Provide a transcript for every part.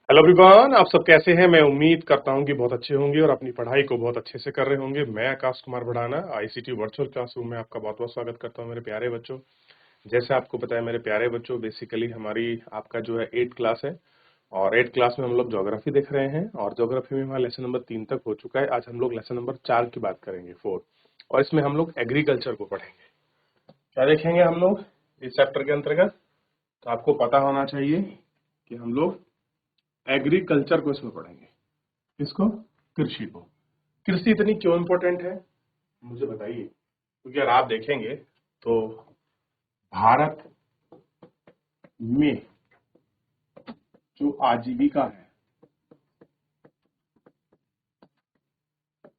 Hello everyone, आप सब कैसे हैं। मैं उम्मीद करता हूं कि बहुत अच्छे होंगे और अपनी पढ़ाई को बहुत अच्छे से कर रहे होंगे। मैं Akash Kumar Bhadana ICT virtual classroom में आपका बहुत बहुत स्वागत करता हूं मेरे प्यारे बच्चों। जैसे आपको पता है मेरे प्यारे बच्चों, बेसिकली हमारी आपका जो है 8th क्लास है और 8th क्लास में हम लोग ज्योग्राफी देख रहे हैं और ज्योग्राफी में हमारा लेसन नंबर 3 तक हो चुका है। आज हम लोग लेसन नंबर 4 की बात करेंगे, 4, और इसमें हम लोग एग्रीकल्चर को पढ़ेंगे। क्या देखेंगे हम लोग इस चैप्टर के अंतर्गत? तो आपको पता होना चाहिए कि हम लोग एग्रीकल्चर को इसमें पढ़ेंगे। किसको? कृषि को। कृषि इतनी क्यों इंपॉर्टेंट है मुझे बताइए, क्योंकि अगर आप देखेंगे तो भारत में जो आजीविका है,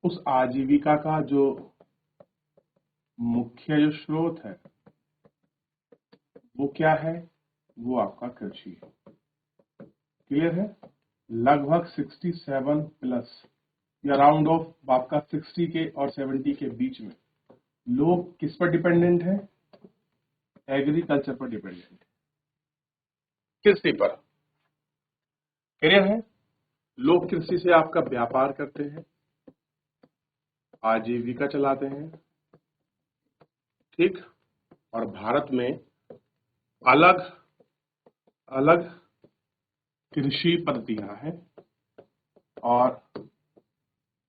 उस आजीविका का जो मुख्य जो स्रोत है वो क्या है? वो आपका कृषि है। क्लियर है? लगभग 67 प्लस या राउंड ऑफ आपका 60 के और 70 के बीच में लोग किस पर डिपेंडेंट है? एग्रीकल्चर पर डिपेंडेंट है, कृषि पर। क्लियर है? लोग कृषि से आपका व्यापार करते हैं, आजीविका चलाते हैं। ठीक। और भारत में अलग अलग कृषि पद्धतियां हैं और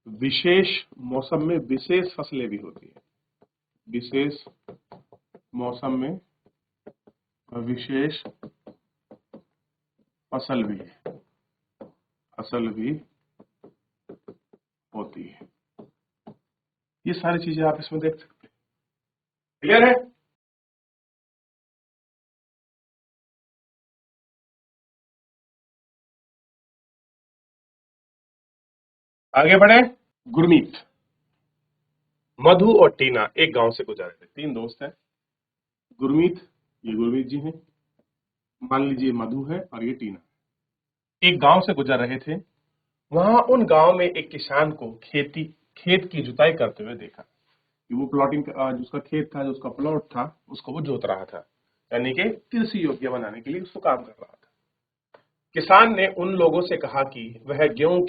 विशेष मौसम में विशेष फसलें भी होती हैं। विशेष मौसम में विशेष फसल भी होती है। ये सारी चीजें आप इसमें देख सकते हैं। क्लियर है? आगे बढ़े। गुरमीत, मधु और टीना एक गांव से गुजर रहे थे। 3 दोस्त हैं। गुरमीत, ये गुरमीत जी हैं। मान लीजिए मधु है और ये टीना। एक गांव से गुजर रहे थे। वहां उन गांव में एक किसान को खेत की जुताई करते हुए देखा कि वो प्लॉटिंग जो उसका खेत था, जो उसका प्लॉट था, उसको वो जोत रहा था, यानी कि कृषि योग्य बनाने के लिए उसको काम कर रहा था। किसान ने उन लोगों से कहा कि वह गेहूं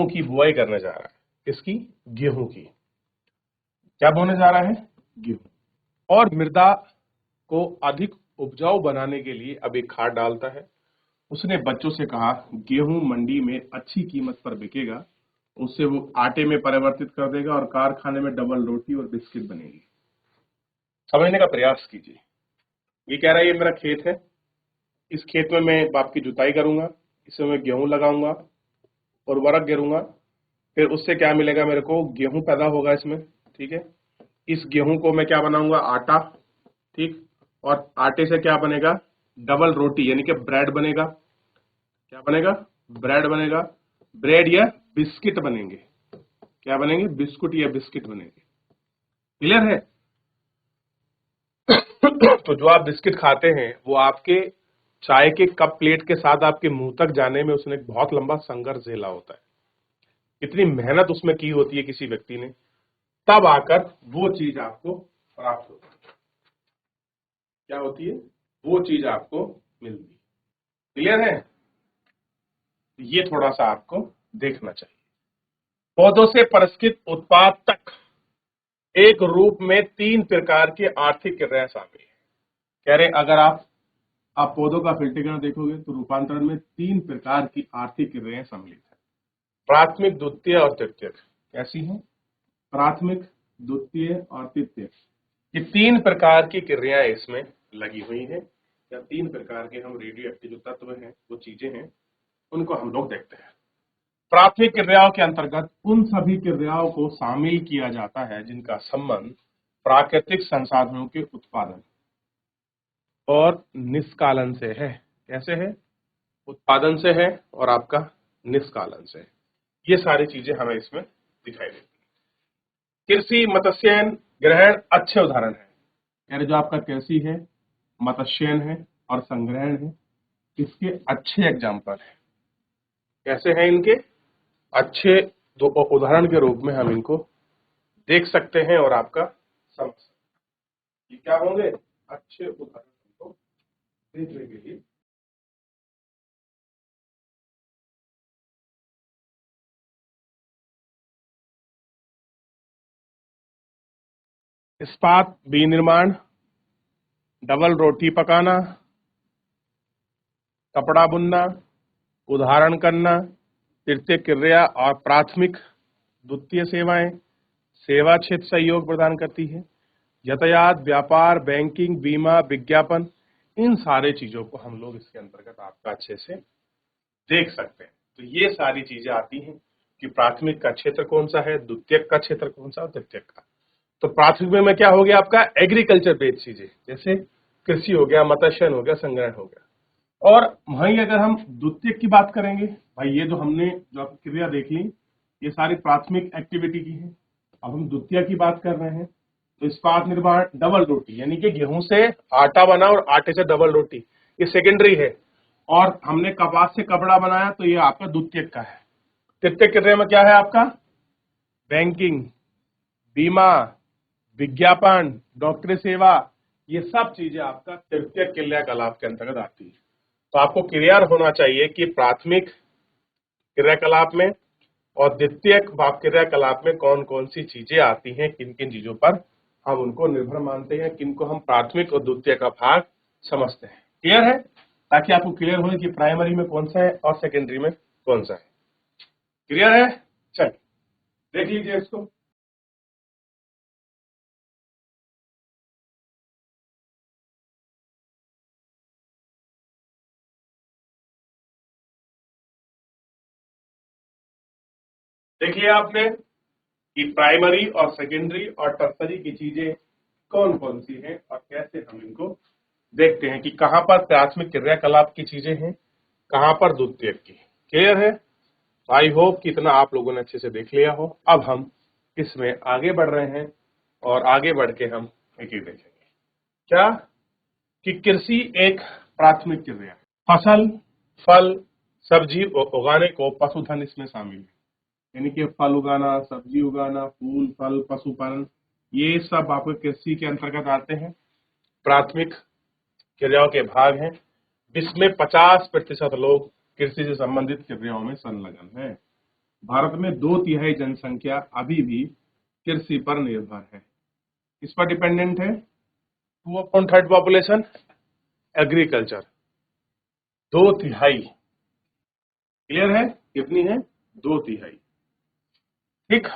की बुआई करने जा रहा है। किसकी? गेहूं की। क्या बोने जा रहा है? गेहूं। और मृदा को अधिक उपजाऊ बनाने के लिए अब एक खाद डालता है। उसने बच्चों से कहा, गेहूं मंडी में अच्छी कीमत पर बिकेगा, उससे वो आटे में परिवर्तित कर देगा और कारखाने में डबल रोटी और बिस्किट बनेगी। समझने का प्रयास कीजिए। ये कह रहा है ये मेरा खेत है, इस खेत में मैं बाप की जुताई करूंगा, इसमें मैं गेहूं लगाऊंगा, उर्वरक गिरूंगा, फिर उससे क्या मिलेगा मेरे को? गेहूं पैदा होगा इसमें। ठीक है। इस गेहूं को मैं क्या बनाऊंगा? आटा। ठीक। और आटे से क्या बनेगा? डबल रोटी, यानी कि ब्रेड बनेगा। क्या बनेगा? ब्रेड बनेगा। ब्रेड या बिस्किट बनेंगे। क्या बनेंगे? बिस्कुट या बिस्किट बनेंगे। क्लियर है? तो जो आप बिस्किट खाते हैं वो आपके चाय के कप प्लेट के साथ आपके मुंह तक जाने में उसने एक बहुत लंबा संघर्ष झेला होता है। इतनी मेहनत उसमें की होती है किसी व्यक्ति ने, तब आकर वो चीज आपको प्राप्त होती है। क्या होती है? वो चीज आपको मिलती है। क्लियर है? ये थोड़ा सा आपको देखना चाहिए। पौधों से परिष्कृत उत्पाद तक एक रूप में 3 प्रकार की आर्थिक क्रियाएं शामिल है। कह रहे अगर आप पौधों का फिल्टरकरण देखोगे तो रूपांतरण में 3 प्रकार की आर्थिक क्रियाएं सम्मिलित है। प्राथमिक, द्वितीय और तृतीय। कैसी है? प्राथमिक, द्वितीय और तृतीय। ये 3 प्रकार की क्रियाएं इसमें लगी हुई हैं, या 3 प्रकार के हम रेडियो एक्टिव जो तत्व हैं, वो चीजें हैं, उनको हम लोग देखते हैं। प्राथमिक क्रियाओं के अंतर्गत उन सभी क्रियाओं को शामिल किया जाता है जिनका संबंध प्राकृतिक संसाधनों के उत्पादन और निष्कालन से है। कैसे है? उत्पादन से है और आपका निष्कालन से है। ये सारी चीजें हमें इसमें दिखाई देती है। कृषि, मत्स्यन, ग्रहण अच्छे उदाहरण है। यानी जो आपका कृषि है, मत्स्यन है और संग्रहण है, इसके अच्छे एग्जाम्पल है। कैसे हैं इनके? अच्छे दो उदाहरण के रूप में हम इनको देख सकते हैं और आपका समझ सकते हैं। ये क्या होंगे? अच्छे उदाहरण हमको देखने के लिए इस्पात विनिर्माण, डबल रोटी पकाना, कपड़ा बुनना, उदाहरण करना, तृतीय क्रिया और प्राथमिक द्वितीय सेवाएं, सेवा क्षेत्र सहयोग प्रदान करती है, यातायात, व्यापार, बैंकिंग, बीमा, विज्ञापन, इन सारे चीजों को हम लोग इसके अंतर्गत आपका अच्छे से देख सकते हैं। तो ये सारी चीजें आती हैं कि प्राथमिक का क्षेत्र कौन सा है, द्वितीयक का क्षेत्र कौन सा और तृतीयक का। तो प्राथमिक में क्या हो गया आपका, एग्रीकल्चर बेस्ड चीजें, जैसे कृषि हो गया, मत्स्यन हो गया, संग्रहण हो गया। और वहीं अगर हम द्वितीयक की बात करेंगे, भाई ये जो हमने जो क्रिया देख ली, ये सारी प्राथमिक एक्टिविटी की है। अब हम द्वितीय की बात कर रहे हैं, तो इस्पात निर्माण, डबल रोटी, यानी कि गेहूं से आटा बना और आटे से डबल रोटी, ये सेकेंडरी है। और हमने कपास से कपड़ा बनाया, तो ये आपका द्वितीयक का है। तृतीय क्रिया में क्या है आपका, बैंकिंग, बीमा, विज्ञापन, डॉक्टरी सेवा, ये सब चीजें आपका तृतीय क्रियाकलाप के अंतर्गत आती है। तो आपको क्लियर होना चाहिए कि प्राथमिक क्रियाकलाप में और द्वितीयक भाव क्रियाकलाप में कौन कौन सी चीजें आती हैं, किन किन चीजों पर हम उनको निर्भर मानते हैं, किनको हम प्राथमिक और द्वितीय का भाग समझते हैं। क्लियर है, ताकि आपको क्लियर हो कि प्राइमरी में कौन सा है और सेकेंडरी में कौन सा है। क्लियर है, चलिए देख लीजिए इसको। देखिए आपने कि प्राइमरी और सेकेंडरी और टर्सरी की चीजें कौन कौन सी हैं और कैसे हम इनको देखते हैं, कि कहां पर प्राथमिक क्रियाकलाप की चीजें हैं, कहां पर द्वितीयक की। क्लियर है, आई होप कि इतना आप लोगों ने अच्छे से देख लिया हो। अब हम इसमें आगे बढ़ रहे हैं और आगे बढ़ के हम एक ही देखेंगे क्या, कि कृषि एक प्राथमिक क्रिया है। फसल, फल, सब्जी उगाने को पशुधन इसमें शामिल है, यानी कि फल उगाना, सब्जी उगाना, फूल फल, पशुपालन, ये सब आपके कृषि के अंतर्गत आते हैं, प्राथमिक क्रियाओं के भाग हैं। विश्व में 50% लोग कृषि से संबंधित क्रियाओं में संलग्न हैं। भारत में 2/3 जनसंख्या अभी भी कृषि पर निर्भर है। किस पर डिपेंडेंट है, 2/3 पॉपुलेशन एग्रीकल्चर, 2/3। क्लियर है, कितनी है, 2/3। ठीक,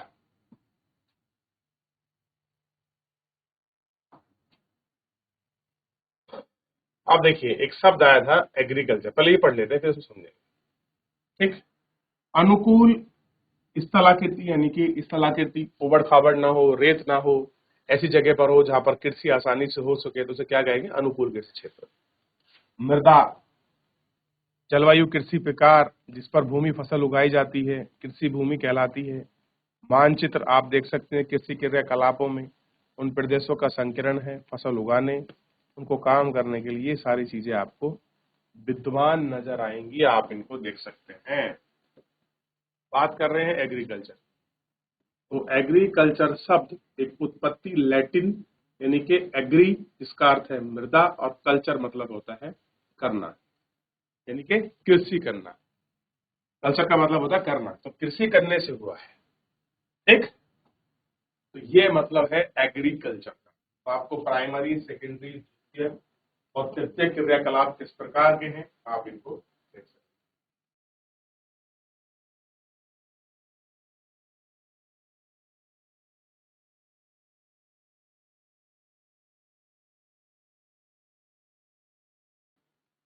अब देखिए एक शब्द आया था एग्रीकल्चर, पहले ये पढ़ लेते हैं फिर उसको समझेंगे। ठीक, अनुकूल स्थलाकृति, यानी कि स्थलाकृति उबड़ खाबड़ ना हो, रेत ना हो, ऐसी जगह पर हो जहां पर कृषि आसानी से हो सके, तो उसे क्या कहेंगे, अनुकूल कृषि क्षेत्र। मृदा, जलवायु कृषि प्रकार जिस पर भूमि फसल उगाई जाती है कृषि भूमि कहलाती है। मानचित्र आप देख सकते हैं कृषि क्रियाकलापों में उन प्रदेशों का संकीर्ण है फसल उगाने, उनको काम करने के लिए, ये सारी चीजें आपको विद्यमान नजर आएंगी, आप इनको देख सकते हैं। बात कर रहे हैं एग्रीकल्चर, तो एग्रीकल्चर शब्द एक उत्पत्ति लैटिन, यानी कि एग्री इसका अर्थ है मृदा और कल्चर मतलब होता है करना, यानी कि कृषि करना। कल्चर का मतलब होता है करना, तो कृषि करने से हुआ है। ठीक, तो ये मतलब है एग्रीकल्चर का। तो आपको प्राइमरी, सेकेंडरी, द्वितीय और तृतीय क्रियाकलाप किस प्रकार के हैं, आप इनको देख सकते हैं।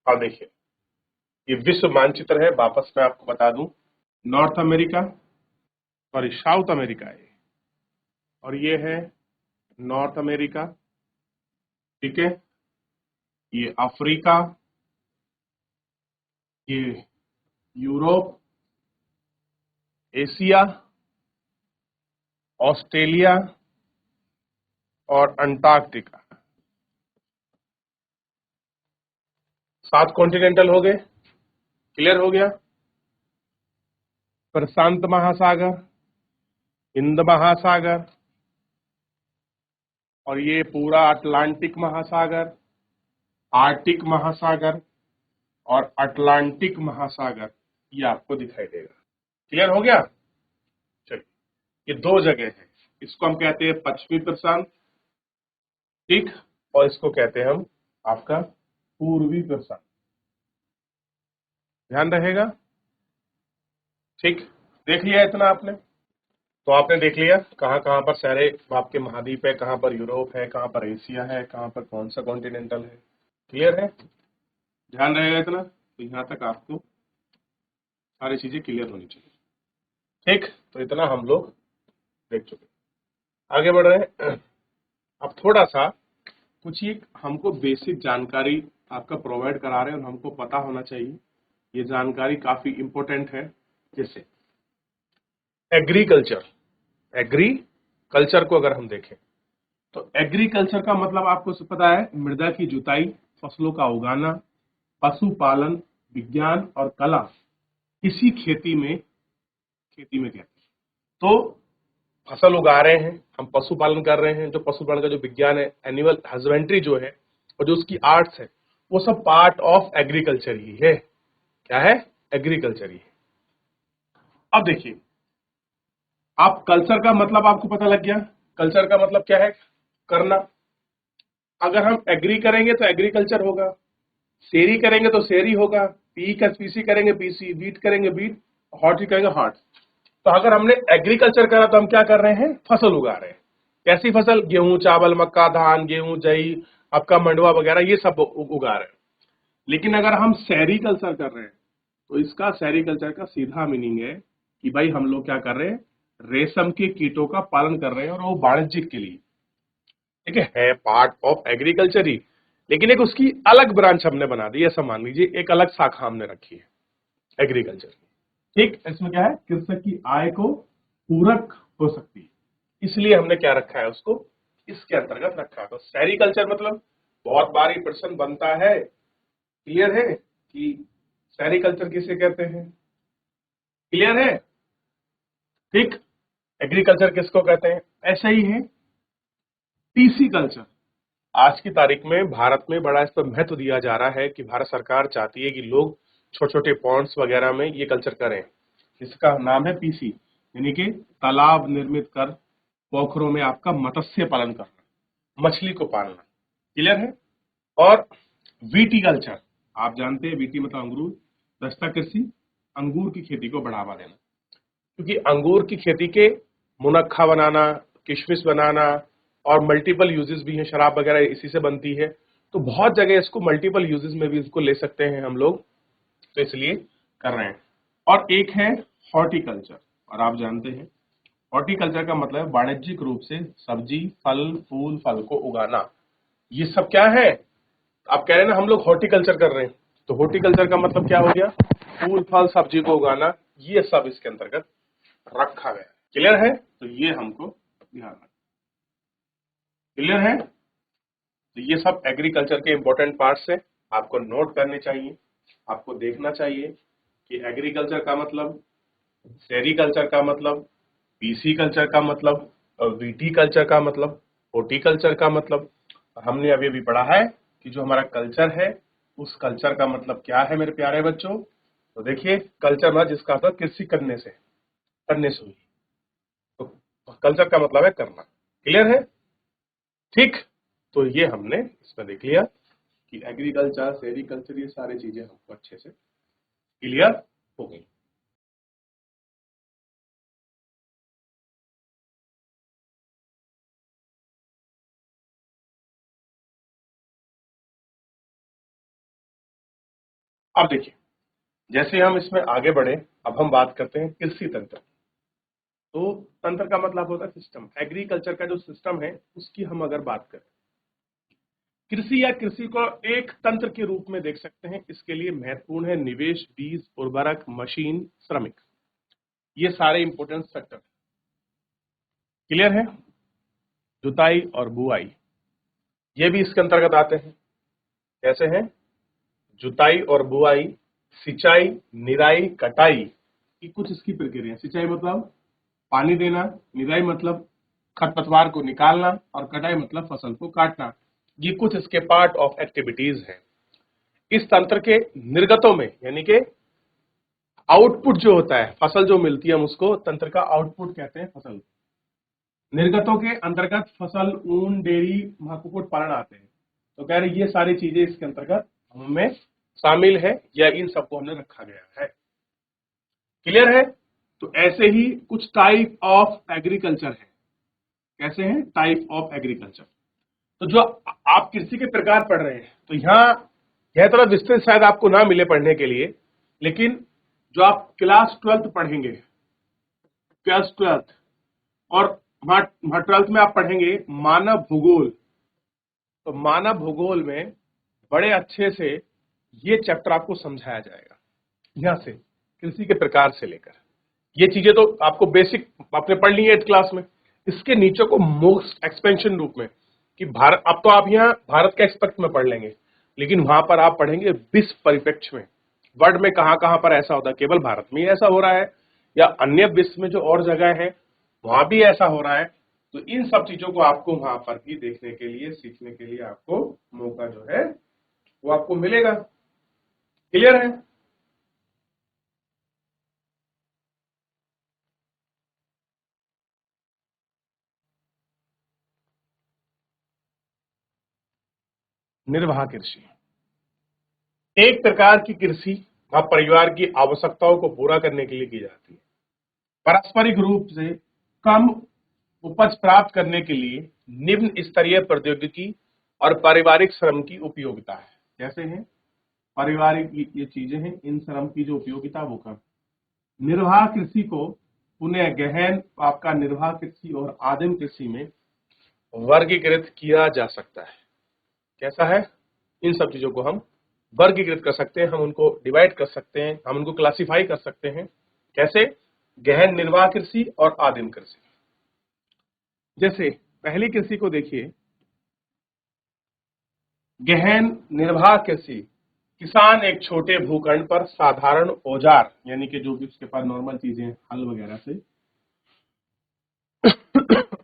अब देखिए ये विश्व मानचित्र है, वापस मैं आपको बता दूं, north America, sorry south America है, और ये है नॉर्थ अमेरिका। ठीक है, ये अफ्रीका, ये यूरोप, एशिया, ऑस्ट्रेलिया और अंटार्कटिका। 7 कॉन्टिनेंटल हो गए। क्लियर हो गया, प्रशांत महासागर, हिंद महासागर, और ये पूरा अटलांटिक महासागर, आर्टिक महासागर और अटलांटिक महासागर, ये आपको दिखाई देगा। क्लियर हो गया, चलिए ये 2 जगह है, इसको हम कहते हैं पश्चिमी प्रशांत ठीक, और इसको कहते हैं हम आपका पूर्वी प्रसार, ध्यान रहेगा। ठीक, देख लिया इतना आपने, तो आपने देख लिया कहाँ कहाँ पर सारे आपके महाद्वीप है, कहाँ पर यूरोप है, कहाँ पर एशिया है, कहाँ पर कौन सा कॉन्टिनेंटल है। क्लियर है, ध्यान रहेगा इतना, तो यहाँ तक आपको सारी चीजें क्लियर होनी चाहिए। ठीक, तो इतना हम लोग देख चुके, आगे बढ़ रहे हैं। अब थोड़ा सा कुछ ही हमको बेसिक जानकारी आपका प्रोवाइड करा रहे हैं और हमको पता होना चाहिए, ये जानकारी काफी इंपॉर्टेंट है। जैसे एग्रीकल्चर, एग्रीकल्चर को अगर हम देखें तो एग्रीकल्चर का मतलब आपको पता है, मृदा की जुताई, फसलों का उगाना, पशुपालन, विज्ञान और कला, इसी खेती में कहते हैं। तो फसल उगा रहे हैं, हम पशुपालन कर रहे हैं, जो पशुपालन का जो विज्ञान है, एनिमल हस्बेंड्री जो है, और जो उसकी आर्ट्स है, वो सब पार्ट ऑफ एग्रीकल्चर ही है। क्या है? एग्रीकल्चर ही है। अब देखिए, आप कल्चर का मतलब आपको पता लग गया, कल्चर का मतलब क्या है? करना। अगर हम एग्री करेंगे तो एग्रीकल्चर होगा, शेरी करेंगे तो शेरी होगा, पी का पीसी करेंगे पीसी, बीट करेंगे बीट, हॉर्टी करेंगे हॉट। तो अगर हमने एग्रीकल्चर करा तो हम क्या कर रहे हैं? फसल उगा रहे हैं। कैसी फसल? गेहूं, चावल, मक्का, धान, गेहूं, जई, आपका मंडुआ वगैरह, ये सब उगा रहे हैं। लेकिन अगर हम सेरीकल्चर कर रहे हैं तो इसका, सेरीकल्चर का सीधा मीनिंग है कि भाई हम लोग क्या कर रहे हैं? रेशम के कीटों का पालन कर रहे हैं, और वो वाणिज्यिक के लिए। ठीक है पार्ट ऑफ एग्रीकल्चर ही, लेकिन एक उसकी अलग ब्रांच हमने बना दी, ऐसा मान लीजिए, एक अलग शाखा हमने रखी है एग्रीकल्चर की। ठीक, इसमें क्या है? कृषक की आय को पूरक हो सकती है, इसलिए हमने क्या रखा है? उसको इसके अंतर्गत रखा है। तो सेरीकल्चर मतलब, बहुत बार ये प्रश्न बनता है, क्लियर है, कि सेरीकल्चर किसे कहते हैं? क्लियर है? ठीक, एग्रीकल्चर किसको कहते हैं? ऐसा ही है पीसी कल्चर। आज की तारीख में भारत में बड़ा इस पर महत्व दिया जा रहा है कि भारत सरकार चाहती है कि लोग छोटे छोटे पॉन्ड्स वगैरह में ये कल्चर करें। इसका नाम है पीसी, यानी कि तालाब निर्मित कर पोखरों में आपका मत्स्य पालन करना, मछली को पालना। क्लियर है? और वीटी कल्चर, आप जानते हैं वीटी मतलब अंगूर, दस्ता कृषि, अंगूर की खेती को बढ़ावा देना। क्योंकि अंगूर की खेती के मुनक्खा बनाना, किशमिश बनाना, और मल्टीपल यूजेस भी हैं, शराब वगैरह इसी से बनती है। तो बहुत जगह इसको मल्टीपल यूजेस में भी इसको ले सकते हैं हम लोग, तो इसलिए कर रहे हैं। और एक है हॉर्टिकल्चर, और आप जानते हैं हॉर्टिकल्चर का मतलब वाणिज्यिक रूप से सब्जी, फल, फूल, फल को उगाना। ये सब क्या है? आप कह रहे हैं ना हम लोग हॉर्टिकल्चर कर रहे हैं, तो हॉर्टिकल्चर का मतलब क्या हो गया? फूल, फल, सब्जी को उगाना, ये सब इसके अंतर्गत रखा गया। क्लियर है? तो ये हमको ध्यान रखना। क्लियर है? तो ये सब एग्रीकल्चर के इंपॉर्टेंट पार्ट्स है, आपको नोट करने चाहिए, आपको देखना चाहिए कि एग्रीकल्चर का मतलब, सेरीकल्चर का मतलब, पीसी कल्चर का मतलब, और वीटी कल्चर का मतलब, हॉर्टिकल्चर का मतलब। हमने अभी अभी पढ़ा है कि जो हमारा कल्चर है, उस कल्चर का मतलब क्या है मेरे प्यारे बच्चों? तो देखिए, कल्चर मतलब जिसका मतलब कृषि करने से हुई, तो कल्चर का मतलब है करना। क्लियर है? ठीक, तो ये हमने इसमें देख लिया कि एग्रीकल्चर, सेरीकल्चर, ये सारी चीजें हमको अच्छे से क्लियर हो गई। अब देखिए, जैसे हम इसमें आगे बढ़े, अब हम बात करते हैं कृषि तंत्र। तो तंत्र का मतलब होता है सिस्टम, एग्रीकल्चर का जो सिस्टम है उसकी हम अगर बात करें, कृषि या कृषि को एक तंत्र के रूप में देख सकते हैं। इसके लिए महत्वपूर्ण है निवेश, बीज, उर्वरक, मशीन, श्रमिक, ये सारे इंपोर्टेंट फैक्टर। क्लियर है? जुताई और बुआई, ये भी इसके अंतर्गत आते हैं। कैसे हैं? जुताई और बुआई, सिंचाई, निराई, कटाई, की कुछ इसकी प्रक्रिया। सिंचाई मतलब पानी देना, निराई मतलब खरपतवार को निकालना, और कटाई मतलब फसल को काटना। ये कुछ इसके पार्ट ऑफ एक्टिविटीज हैं। इस तंत्र के निर्गतों में, यानी कि आउटपुट जो होता है, फसल जो मिलती है, हम उसको तंत्र का आउटपुट कहते हैं, फसल। निर्गतों के अंतर्गत फसल, ऊन, डेयरी, कुक्कुट पालन आते हैं। तो कह रहे ये सारी चीजें इसके अंतर्गत हमें शामिल है या इन सबको हमने रखा गया है। क्लियर है? तो ऐसे ही कुछ टाइप ऑफ एग्रीकल्चर है। कैसे हैं? Type of agriculture. तो जो आप कृषि के प्रकार पढ़ रहे हैं, तो यहाँ यह थोड़ा विस्तृत शायद आपको ना मिले पढ़ने के लिए, लेकिन जो आप क्लास 12th पढ़ेंगे, क्लास 12th और वहां 12th में आप पढ़ेंगे मानव भूगोल। तो मानव भूगोल में बड़े अच्छे से ये चैप्टर आपको समझाया जाएगा, यहां से कृषि के प्रकार से लेकर। ये चीजें तो आपको बेसिक आपने पढ़ ली है 8th क्लास में। इसके नीचे को मोस्ट एक्सपेंशन रूप में कि भारत, अब तो आप यहाँ भारत के एक्सपेक्ट में पढ़ लेंगे, लेकिन वहां पर आप पढ़ेंगे विश्व परिप्रेक्ष्य में, वर्ल्ड में कहां कहां पर ऐसा होता है, केवल भारत में ही ऐसा हो रहा है या अन्य विश्व में जो और जगह है वहां भी ऐसा हो रहा है। तो इन सब चीजों को आपको वहां पर भी देखने के लिए, सीखने के लिए आपको मौका जो है वो आपको मिलेगा। क्लियर है? निर्वाह कृषि एक प्रकार की कृषि वह परिवार की आवश्यकताओं को पूरा करने के लिए की जाती है। पारस्परिक रूप से कम उपज प्राप्त करने के लिए निम्न स्तरीय प्रौद्योगिकी और पारिवारिक श्रम की उपयोगिता है। कैसे है? पारिवारिक ये चीजें हैं, इन श्रम की जो उपयोगिता वो कम। निर्वाह कृषि को पुनः गहन आपका निर्वाह कृषि और आदिम कृषि में वर्गीकृत किया जा सकता है। कैसा है? इन सब चीजों को हम वर्गीकृत कर सकते हैं, हम उनको डिवाइड कर सकते हैं, हम उनको क्लासिफाई कर सकते हैं। कैसे? गहन निर्वाह कृषि और आदिम कृषि। जैसे पहली कृषि को देखिए, गहन निर्वाह कृषि, किसान एक छोटे भूखंड पर साधारण औजार यानी कि जो भी उसके पास नॉर्मल चीजें हल वगैरह से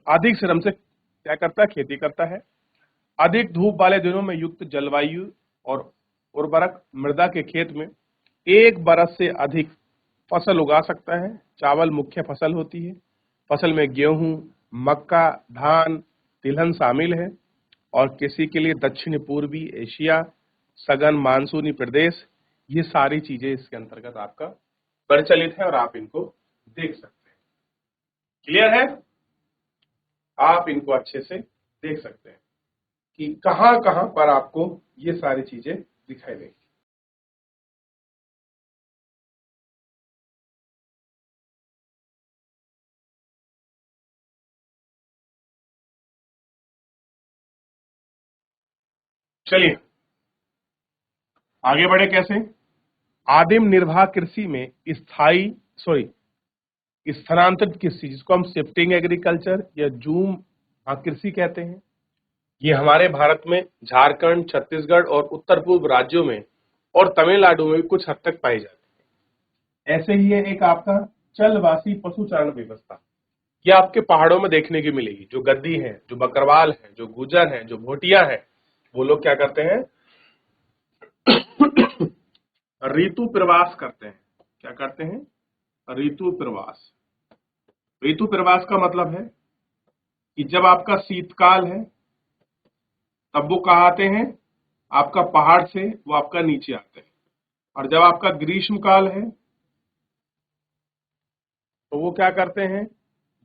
अधिक श्रम से क्या करता है? खेती करता है। अधिक धूप वाले दिनों में युक्त जलवायु और उर्वरक मृदा के खेत में एक बरस से अधिक फसल उगा सकता है। चावल मुख्य फसल होती है। फसल में गेहूं, मक्का, धान, तिलहन शामिल है और कृषि के लिए दक्षिण पूर्वी एशिया, सघन मानसूनी प्रदेश, ये सारी चीजें इसके अंतर्गत आपका प्रचलित है और आप इनको देख सकते हैं। क्लियर है? आप इनको अच्छे से देख सकते हैं कि कहां कहां पर आपको ये सारी चीजें दिखाई देंगी। चलिए आगे बढ़े। कैसे? आदिम निर्वाह कृषि में स्थानांतरित कृषि, जिसको हम शिफ्टिंग एग्रीकल्चर या जूम कृषि कहते हैं, ये हमारे भारत में झारखंड, छत्तीसगढ़ और उत्तर पूर्व राज्यों में और तमिलनाडु में भी कुछ हद तक पाई जाती है। ऐसे ही है एक आपका चलवासी पशुचारण व्यवस्था, ये आपके पहाड़ों में देखने की मिलेगी। जो गद्दी है, जो बकरवाल है, जो गुजर है, जो भोटिया है, वो लोग क्या करते हैं? ऋतु प्रवास करते हैं। क्या करते हैं? ऋतु प्रवास। ऋतु प्रवास का मतलब है कि जब आपका शीतकाल है तब वो कहाँ आते हैं? आपका पहाड़ से वो आपका नीचे आते हैं। और जब आपका ग्रीष्म काल है तो वो क्या करते हैं?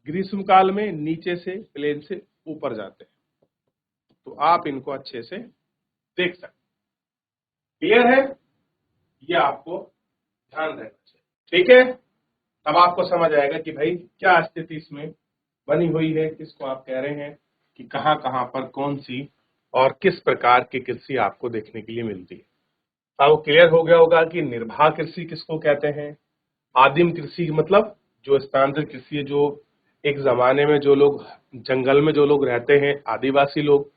ग्रीष्म काल में नीचे से प्लेन से ऊपर जाते हैं। तो आप इनको अच्छे से देख सकते हैं। क्लियर है? ये आपको ध्यान रहना चाहिए। ठीक है? तब आपको समझ आएगा कि भाई क्या स्थिति इसमें बनी हुई है, किसको आप कह रहे हैं कि कहां कहां पर कौन सी और किस प्रकार की कृषि आपको देखने के लिए मिलती है। अब क्लियर हो गया होगा कि निर्वाह कृषि किसको कहते हैं। आदिम कृषि मतलब जो स्थानांतरित कृषि है, जो एक जमाने में जो लोग जंगल में जो लोग रहते हैं, आदिवासी लोग,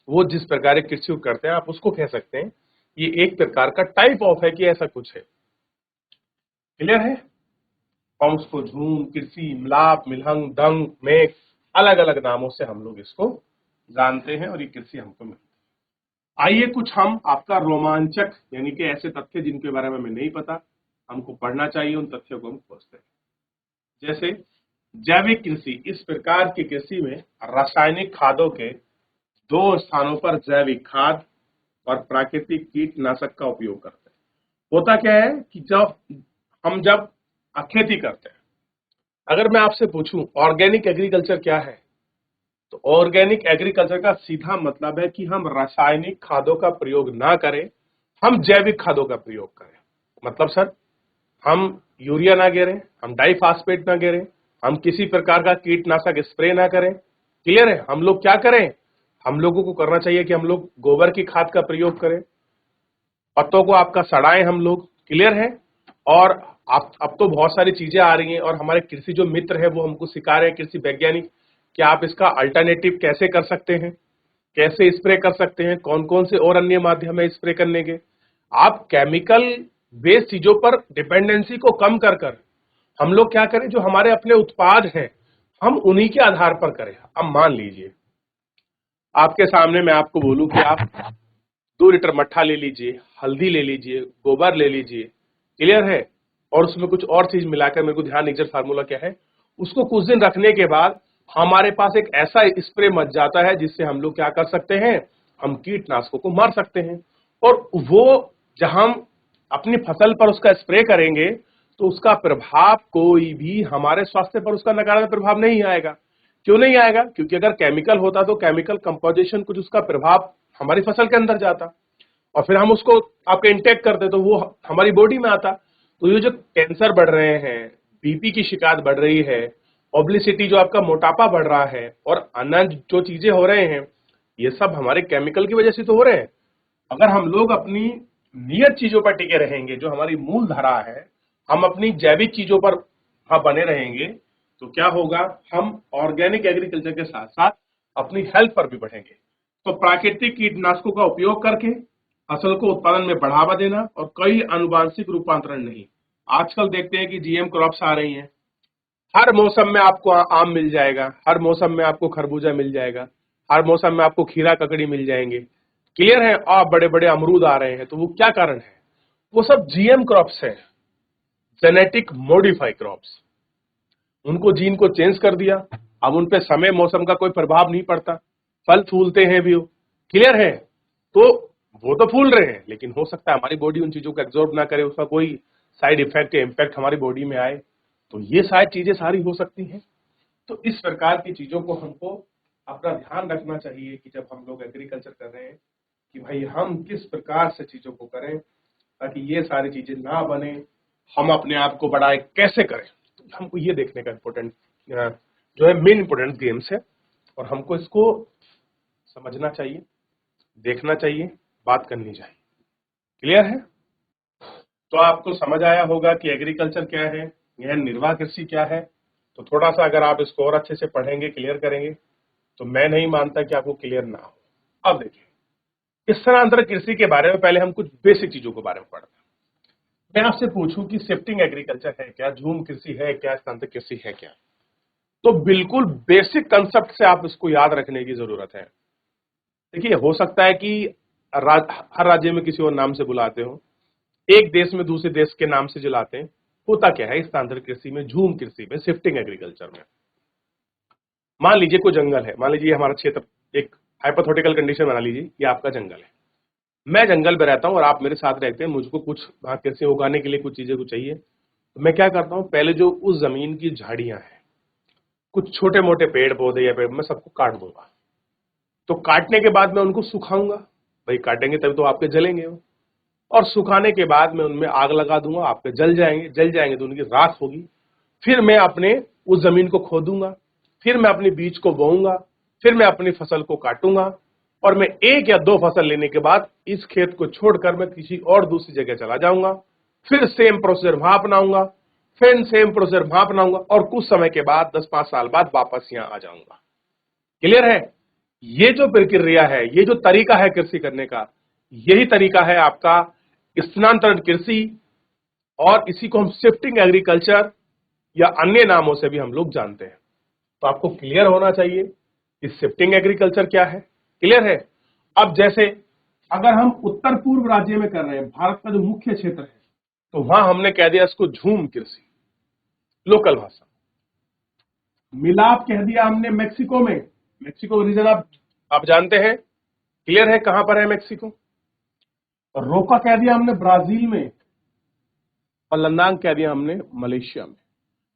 वो जिस प्रकार की कृषि को करते हैं आप उसको कह सकते हैं। ये एक प्रकार का टाइप ऑफ है कि ऐसा कुछ है। क्लियर है? हम उसको झूम, कृषि, मिलाप, मिलहंग, दंग, मेघ, अलग अलग नामों से हम लोग इसको जानते हैं और ये कृषि हमको मिलती है। आइए कुछ हम आपका रोमांचक यानी कि ऐसे तथ्य जिनके बारे में हमें नहीं पता, हमको पढ़ना चाहिए, उन तथ्यों को हम खोजते हैं। जैसे जैविक कृषि, इस प्रकार की कृषि में रासायनिक खादों के दो स्थानों पर जैविक खाद और प्राकृतिक कीटनाशक का उपयोग करते हैं। होता क्या है कि जब खेती करते हैं, अगर मैं आपसे पूछूं ऑर्गेनिक एग्रीकल्चर क्या है, तो ऑर्गेनिक एग्रीकल्चर का सीधा मतलब है कि हम रासायनिक खादों का प्रयोग ना करें, हम जैविक खादों का प्रयोग करें। मतलब सर, हम यूरिया ना गिरें, हम डाइफास्फेट ना गिरें, हम किसी प्रकार का कीटनाशक स्प्रे ना करें। क्लियर है? हम लोग क्या करें? हम लोगों को करना चाहिए कि हम लोग गोबर की खाद का प्रयोग करें, पत्तों को आपका सड़ाएं हम लोग। क्लियर है? और अब तो बहुत सारी चीजें आ रही हैं और हमारे कृषि जो मित्र है वो हमको सिखा रहे हैं, कृषि वैज्ञानिक, कि आप इसका अल्टरनेटिव कैसे कर सकते हैं, कैसे स्प्रे कर सकते हैं, कौन कौन से और अन्य माध्यम है स्प्रे करने के। आप केमिकल बेस्ड चीजों पर डिपेंडेंसी को कम कर कर हम लोग क्या करें, जो हमारे अपने उत्पाद हैं हम उन्हीं के आधार पर करें। अब मान लीजिए आपके सामने मैं आपको बोलूं कि आप 2 लीटर मट्ठा ले लीजिए, हल्दी ले लीजिए, गोबर ले लीजिए। क्लियर है? और उसमें कुछ और चीज मिलाकर, मेरे को ध्यान एग्जैक्ट फार्मूला क्या है, उसको कुछ दिन रखने के बाद हमारे पास एक ऐसा स्प्रे मच जाता है जिससे हम लोग क्या कर सकते हैं, हम कीटनाशकों को मार सकते हैं। और वो जब हम अपनी फसल पर उसका स्प्रे करेंगे तो उसका प्रभाव कोई भी हमारे स्वास्थ्य पर उसका नकारात्मक प्रभाव नहीं आएगा। क्यों नहीं आएगा? क्योंकि अगर केमिकल होता तो केमिकल कंपोजिशन कुछ उसका प्रभाव हमारी फसल के अंदर जाता और फिर हम उसको आपके इंटेक करते तो वो हमारी बॉडी में आता। तो ये जो कैंसर बढ़ रहे हैं, बीपी की शिकायत बढ़ रही है, ओबेसिटी जो आपका मोटापा बढ़ रहा है और अन्य जो चीजें हो रहे हैं, ये सब हमारे केमिकल की वजह से तो हो रहे हैं। अगर हम लोग अपनी नियत चीजों पर टिके रहेंगे, जो हमारी मूल धारा है, हम अपनी जैविक चीजों पर बने रहेंगे, तो क्या होगा, हम ऑर्गेनिक एग्रीकल्चर के साथ साथ अपनी हेल्थ पर भी बढ़ेंगे। तो प्राकृतिक कीटनाशकों का उपयोग करके फसल को उत्पादन में बढ़ावा देना और कई आनुवांशिक रूपांतरण नहीं। आजकल देखते हैं कि जीएम क्रॉप्स आ रही हैं, हर मौसम में आपको आम मिल जाएगा, हर मौसम में आपको खरबूजा मिल जाएगा, हर मौसम में आपको खीरा ककड़ी मिल जाएंगे। क्लियर है? और बड़े बड़े अमरूद आ रहे हैं। तो वो क्या कारण है? वो सब जीएम क्रॉप्स है, जेनेटिक मॉडिफाई क्रॉप्स। उनको जीन को चेंज कर दिया, अब उन पे समय मौसम का कोई प्रभाव नहीं पड़ता, फल फूलते हैं भी वो। क्लियर है? तो वो तो फूल रहे हैं, लेकिन हो सकता है हमारी बॉडी उन चीजों को एब्जॉर्ब ना करे, उसका कोई साइड इफेक्ट या इम्पैक्ट हमारी बॉडी में आए। तो ये सारी चीजें सारी हो सकती हैं। तो इस प्रकार की चीजों को हमको अपना ध्यान रखना चाहिए कि जब हम लोग एग्रीकल्चर कर रहे हैं कि भाई हम किस प्रकार से चीजों को करें ताकि ये सारी चीजें ना बने, हम अपने आप को बढ़ाए कैसे करें। तो हमको ये देखने का इम्पोर्टेंट जो है, मेन इम्पोर्टेंट गेम्स है और हमको इसको समझना चाहिए, देखना चाहिए, बात करनी चाहिए। क्लियर है? तो आपको समझ आया होगा कि एग्रीकल्चर क्या है, यह निर्वाह कृषि क्या है। तो थोड़ा सा अगर आप इसको और अच्छे से पढ़ेंगे, क्लियर करेंगे, तो मैं नहीं मानता कि आपको क्लियर ना हो। अब देखिए, स्थानांतरण कृषि के बारे में पहले हम कुछ बेसिक चीजों के बारे में पढ़ते हैं। मैं आपसे पूछूं कि शिफ्टिंग एग्रीकल्चर है क्या, झूम कृषि है क्या, स्थानांतरण कृषि है क्या, तो बिल्कुल बेसिक कंसेप्ट से आप इसको याद रखने की जरूरत है। देखिए, हो सकता है कि हर राज्य में किसी और नाम से बुलाते हो, एक देश में दूसरे देश के नाम से जलाते हैं। होता क्या है स्थानांतरण कृषि में, झूम कृषि में, शिफ्टिंग एग्रीकल्चर में, मान लीजिए कोई जंगल है, मान लीजिए हमारा क्षेत्र, एक हाइपोथेटिकल कंडीशन बना लीजिए, ये आपका जंगल है, मैं जंगल में रहता हूँ और आप मेरे साथ रहते हैं, मुझको कुछ वहां कृषि उगाने के लिए कुछ चीजें को चाहिए। तो मैं क्या करता हूँ, पहले जो उस जमीन की झाड़ियां हैं, कुछ छोटे मोटे पेड़ पौधे या पेड़, मैं सबको काट दूंगा। तो काटने के बाद मैं उनको सुखाऊंगा, भाई काटेंगे तभी तो आपके जलेंगे वो, और सुखाने के बाद मैं उनमें आग लगा दूंगा, आपके जल जाएंगे तो उनकी राख होगी। फिर मैं अपने उस जमीन को खोदूंगा, फिर मैं अपने बीज को बोऊंगा, फिर मैं अपनी फसल को काटूंगा और मैं एक या दो फसल लेने के बाद इस खेत को छोड़कर मैं किसी और दूसरी जगह चला जाऊंगा, फिर सेम प्रोसीजर वहां अपनाऊंगा, फिर सेम प्रोसीजर वहां अपनाऊंगा और कुछ समय के बाद 10-5 साल बाद वापस यहां आ जाऊंगा। क्लियर है? ये जो प्रक्रिया है, ये जो तरीका है कृषि करने का, यही तरीका है आपका स्थानांतरण कृषि, और इसी को हम शिफ्टिंग एग्रीकल्चर या अन्य नामों से भी हम लोग जानते हैं। तो आपको क्लियर होना चाहिए कि शिफ्टिंग एग्रीकल्चर क्या है। क्लियर है? अब जैसे अगर हम उत्तर पूर्व राज्य में कर रहे हैं, भारत का जो मुख्य क्षेत्र है, तो वहां हमने कह दिया इसको झूम कृषि, लोकल भाषा। मिलाप कह दिया हमने मेक्सिको में, मेक्सिको रीजन आप जानते हैं, क्लियर है कहां पर है मेक्सिको। और रोका कह दिया हमने ब्राजील में, और लंदांग कह दिया हमने मलेशिया में।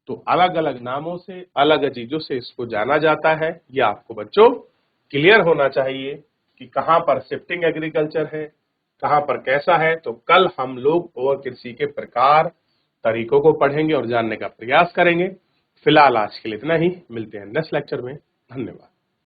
तो अलग अलग नामों से, अलग चीजों से इसको जाना जाता है। ये आपको बच्चों क्लियर होना चाहिए कि कहां पर शिफ्टिंग एग्रीकल्चर है, कहां पर कैसा है। तो कल हम लोग और कृषि के प्रकार, तरीकों को पढ़ेंगे और जानने का प्रयास करेंगे। फिलहाल आज के लिए इतना ही, मिलते हैं नेक्स्ट लेक्चर में। धन्यवाद।